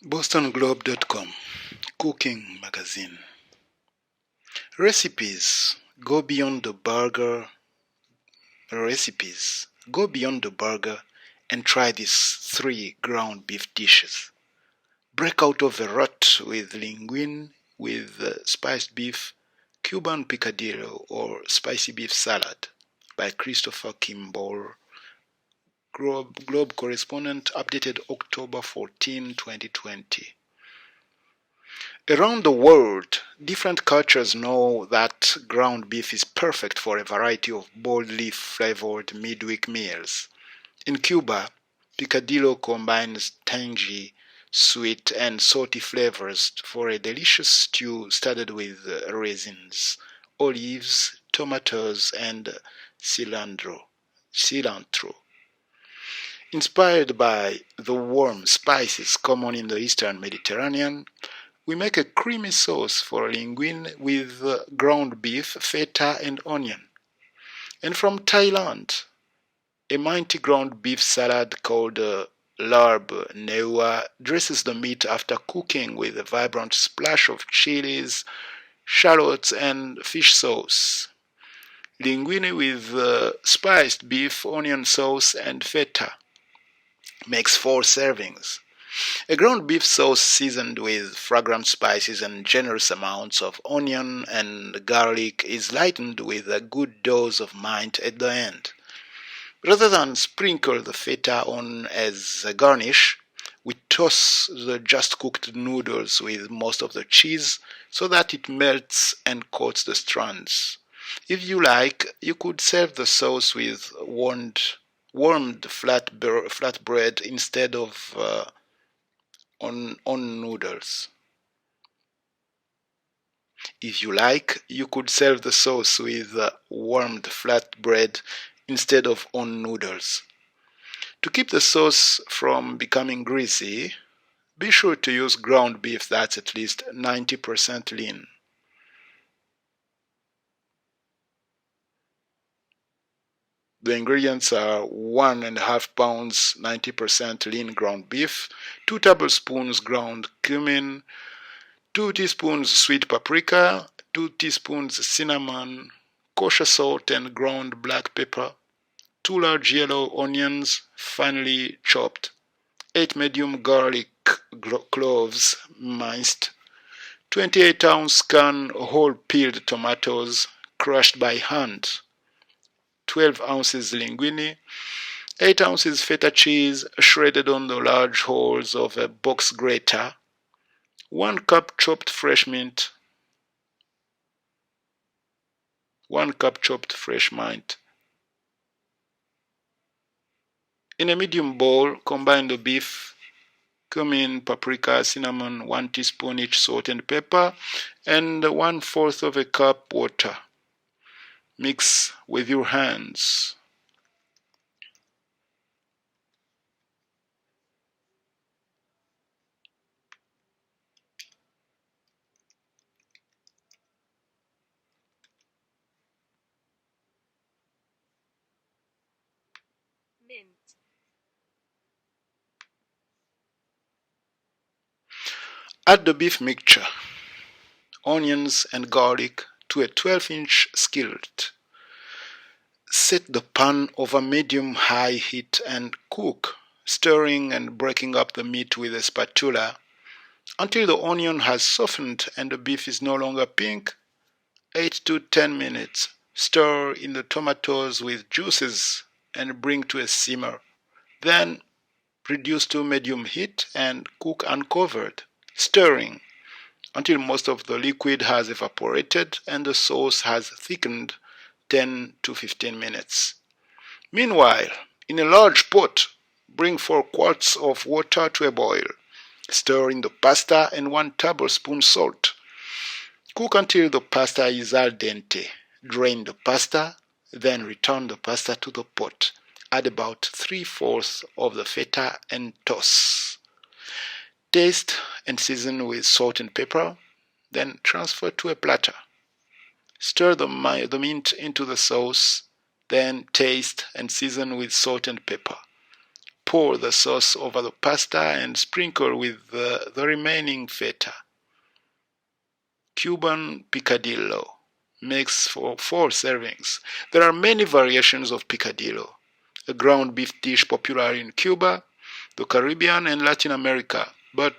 BostonGlobe.com Cooking Magazine. Recipes. Go beyond the burger. Recipes. Go beyond the burger and try these 3 ground beef dishes. Break out of the rut with linguine with spiced beef, Cuban picadillo, or spicy beef salad by Christopher Kimball. Globe correspondent, updated October 14, 2020. Around the world, different cultures know that ground beef is perfect for a variety of boldly flavored midweek meals. In Cuba, picadillo combines tangy, sweet, and salty flavors for a delicious stew studded with raisins, olives, tomatoes, and cilantro. Inspired by the warm spices common in the Eastern Mediterranean, we make a creamy sauce for linguine with ground beef, feta, and onion. And from Thailand, a mighty ground beef salad called larb neua dresses the meat after cooking with a vibrant splash of chilies, shallots, and fish sauce. Linguine with spiced beef, onion sauce, and feta makes 4 servings. A ground beef sauce seasoned with fragrant spices and generous amounts of onion and garlic is lightened with a good dose of mint at the end. Rather than sprinkle the feta on as a garnish, we toss the just cooked noodles with most of the cheese so that it melts and coats the strands. If you like, you could serve the sauce with warmed flatbread instead of on noodles. If you like, you could serve the sauce with warmed flatbread instead of on noodles. To keep the sauce from becoming greasy, be sure to use ground beef that's at least 90% lean. The ingredients are 1.5 pounds 90% lean ground beef, 2 tablespoons ground cumin, 2 teaspoons sweet paprika, 2 teaspoons cinnamon, kosher salt and ground black pepper, 2 large yellow onions finely chopped, 8 medium garlic cloves minced, 28-ounce can whole peeled tomatoes crushed by hand, 12 ounces linguine, 8 ounces feta cheese shredded on the large holes of a box grater, 1 cup chopped fresh mint, 1 cup chopped fresh mint. In a medium bowl, combine the beef, cumin, paprika, cinnamon, 1 teaspoon each salt and pepper, and 1/4 of a cup water. Mix with your hands. Mint. Add the beef mixture, onions and garlic to a 12-inch skillet. Set the pan over medium-high heat and cook, stirring and breaking up the meat with a spatula until the onion has softened and the beef is no longer pink. 8 to 10 minutes. Stir in the tomatoes with juices and bring to a simmer. Then reduce to medium heat and cook uncovered, stirring until most of the liquid has evaporated and the sauce has thickened. 10 to 15 minutes. Meanwhile, in a large pot, bring 4 quarts of water to a boil. Stir in the pasta and 1 tablespoon salt. Cook until the pasta is al dente. Drain the pasta, then return the pasta to the pot. Add about 3/4 of the feta and toss. Taste and season with salt and pepper, then transfer to a platter. Stir the mint into the sauce, then taste and season with salt and pepper. Pour the sauce over the pasta and sprinkle with the remaining feta. Cuban picadillo makes for 4 servings. There are many variations of picadillo, a ground beef dish popular in Cuba, the Caribbean, and Latin America, but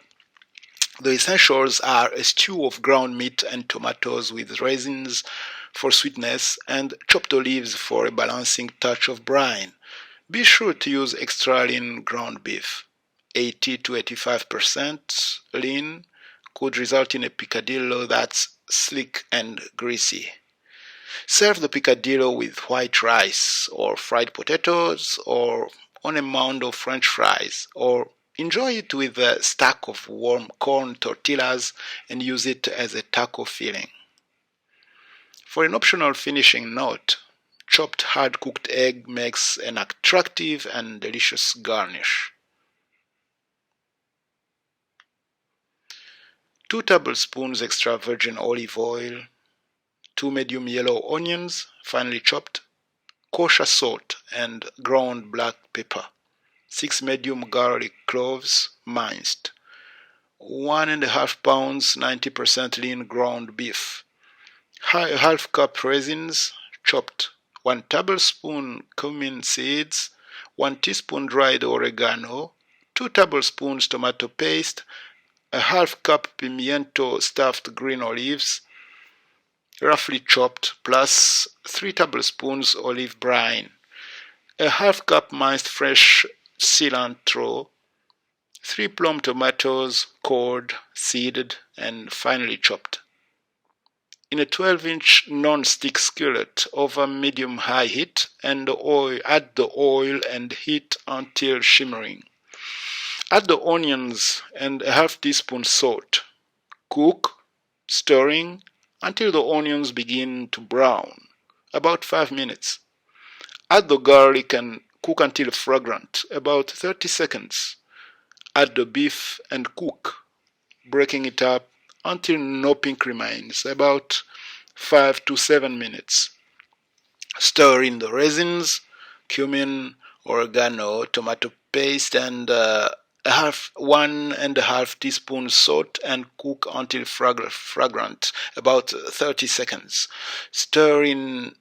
the essentials are a stew of ground meat and tomatoes with raisins for sweetness and chopped olives for a balancing touch of brine. Be sure to use extra lean ground beef. 80 to 85% lean could result in a picadillo that's slick and greasy. Serve the picadillo with white rice or fried potatoes or on a mound of French fries, or enjoy it with a stack of warm corn tortillas and use it as a taco filling. For an optional finishing note, chopped hard-cooked egg makes an attractive and delicious garnish. 2 tablespoons extra virgin olive oil, 2 medium yellow onions, finely chopped, kosher salt and ground black pepper, 6 medium garlic cloves, minced, 1.5 pounds 90% lean ground beef, half cup raisins, chopped, 1 tablespoon cumin seeds, 1 teaspoon dried oregano, 2 tablespoons tomato paste, a half cup pimiento stuffed green olives, roughly chopped, plus 3 tablespoons olive brine, a half cup minced fresh cilantro, 3 plum tomatoes, cored, seeded, and finely chopped. In a 12-inch non-stick skillet over medium-high heat, and add the oil and heat until shimmering. Add the onions and a half teaspoon salt. Cook, stirring, until the onions begin to brown, about 5 minutes. Add the garlic and cook until fragrant, about 30 seconds. Add the beef and cook, breaking it up until no pink remains, about 5 to 7 minutes. Stir in the raisins, cumin, oregano, tomato paste, and 1.5 teaspoons salt, and cook until fragrant, about 30 seconds. Stir in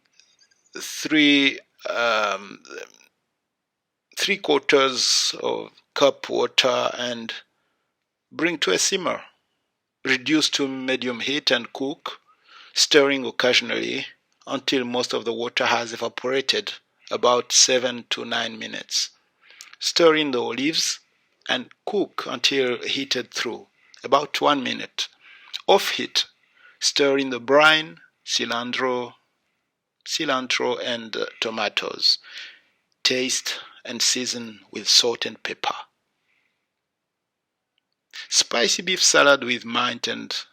3/4 of cup water and bring to a simmer. Reduce to medium heat and cook, stirring occasionally until most of the water has evaporated, about 7 to 9 minutes. Stir in the olives and cook until heated through, about 1 minute. Off heat, stir in the brine, cilantro and tomatoes. Taste and season with salt and pepper. Spicy beef salad with mint and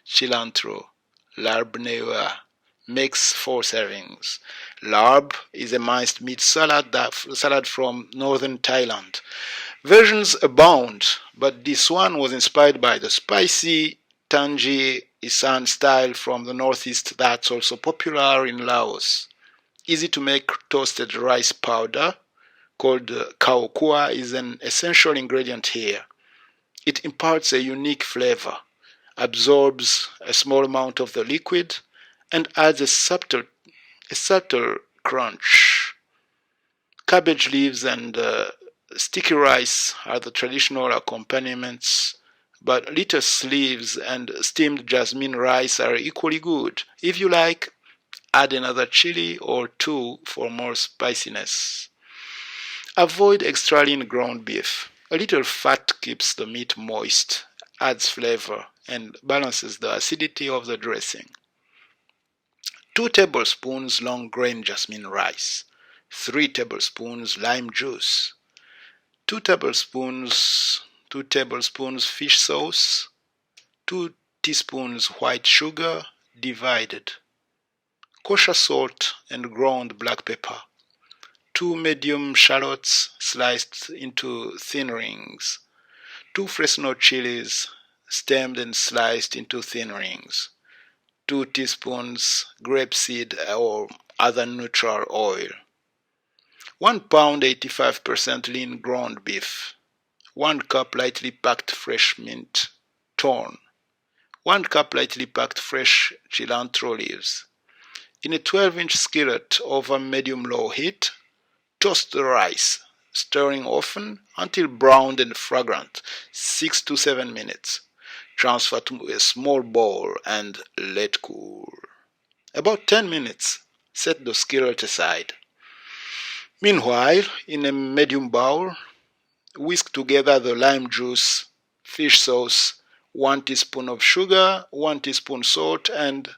cilantro. Larb Neuer makes 4 servings. Larb is a minced meat salad from northern Thailand. Versions abound, but this one was inspired by the spicy Tangi Isan style from the northeast that's also popular in Laos. Easy to make toasted rice powder called khao kua is an essential ingredient here. It imparts a unique flavor, absorbs a small amount of the liquid, and adds a subtle crunch. Cabbage leaves and sticky rice are the traditional accompaniments, but lettuce leaves and steamed jasmine rice are equally good. If you like, add another chili or 2 for more spiciness. Avoid extra lean ground beef. A little fat keeps the meat moist, adds flavor, and balances the acidity of the dressing. 2 tablespoons long grain jasmine rice, 3 tablespoons lime juice, 2 tablespoons fish sauce, 2 teaspoons white sugar divided, kosher salt and ground black pepper, 2 medium shallots sliced into thin rings, 2 Fresno chilies stemmed and sliced into thin rings, 2 teaspoons grapeseed or other neutral oil, 1 pound 85% lean ground beef, 1 cup lightly packed fresh mint, torn, 1 cup lightly packed fresh cilantro leaves. In a 12-inch skillet over medium-low heat, toast the rice, stirring often until browned and fragrant, 6 to 7 minutes. Transfer to a small bowl and let cool. About 10 minutes, set the skillet aside. Meanwhile, in a medium bowl, whisk together the lime juice, fish sauce, 1 teaspoon of sugar, 1 teaspoon salt, and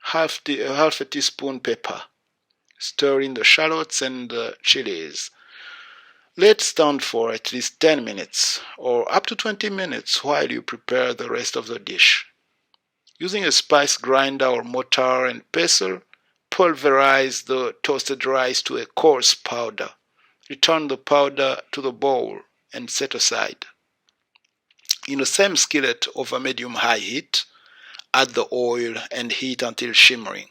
half a teaspoon pepper. Stir in the shallots and the chilies. Let stand for at least 10 minutes or up to 20 minutes while you prepare the rest of the dish. Using a spice grinder or mortar and pestle, pulverize the toasted rice to a coarse powder. Return the powder to the bowl and set aside. In the same skillet over medium-high heat, add the oil and heat until shimmering.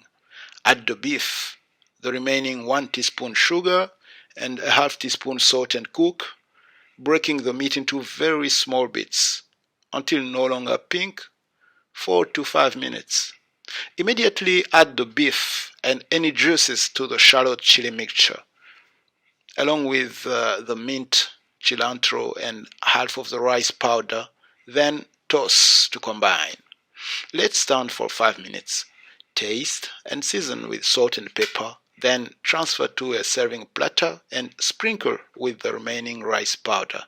Add the beef, the remaining 1 teaspoon sugar, and a half teaspoon salt and cook, breaking the meat into very small bits until no longer pink, 4 to 5 minutes. Immediately add the beef and any juices to the shallot chili mixture, along with the mint, cilantro, and half of the rice powder, then toss to combine. Let stand for 5 minutes. Taste and season with salt and pepper, then transfer to a serving platter and sprinkle with the remaining rice powder.